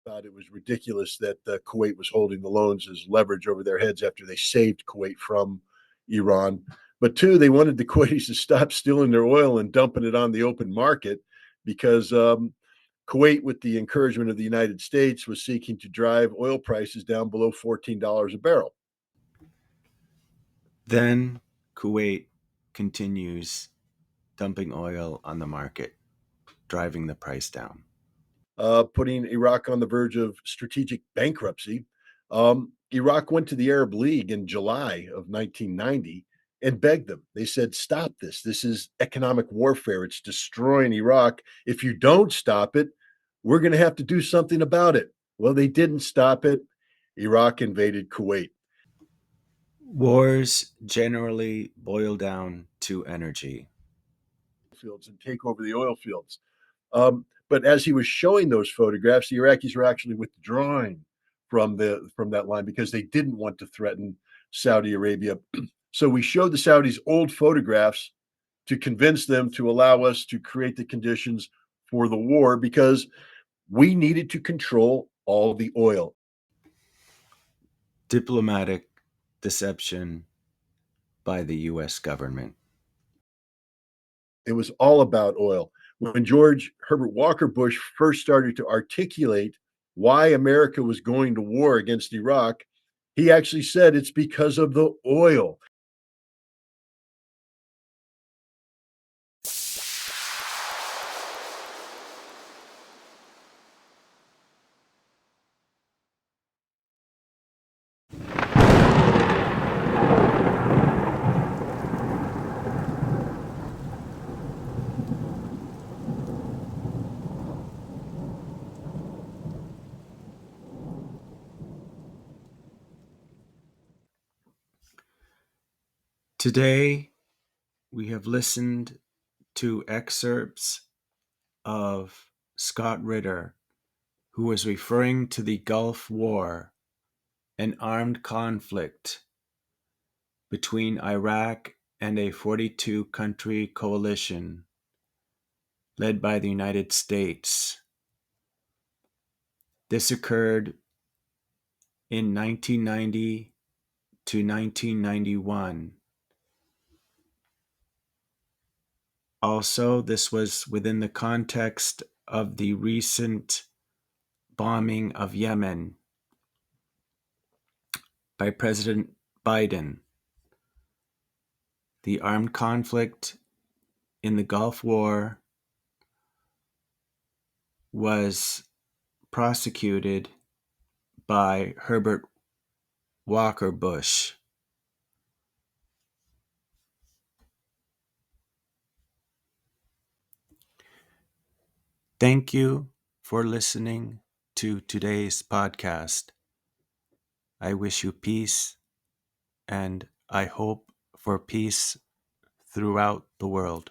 thought it was ridiculous that Kuwait was holding the loans as leverage over their heads after they saved Kuwait from Iran. But two, they wanted the Kuwaitis to stop stealing their oil and dumping it on the open market because Kuwait, with the encouragement of the United States, was seeking to drive oil prices down below $14 a barrel. Then Kuwait continues dumping oil on the market, driving the price down. Putting Iraq on the verge of strategic bankruptcy. Iraq went to the Arab League in July of 1990 and begged them. They said, "Stop this. This is economic warfare. It's destroying Iraq. If you don't stop it, we're going to have to do something about it." Well, they didn't stop it. Iraq invaded Kuwait. Wars generally boil down to energy. Fields and take over the oil fields. But as he was showing those photographs, the Iraqis were actually withdrawing from that line because they didn't want to threaten Saudi Arabia. So we showed the Saudis old photographs to convince them to allow us to create the conditions for the war because we needed to control all the oil. Diplomatic deception by the US government. It was all about oil. When George Herbert Walker Bush first started to articulate why America was going to war against Iraq, he actually said it's because of the oil. Today, we have listened to excerpts of Scott Ritter, who was referring to the Gulf War, an armed conflict between Iraq and a 42-country coalition led by the United States. This occurred in 1990 to 1991. Also, this was within the context of the recent bombing of Yemen by President Biden. The armed conflict in the Gulf War was prosecuted by Herbert Walker Bush. Thank you for listening to today's podcast. I wish you peace, and I hope for peace throughout the world.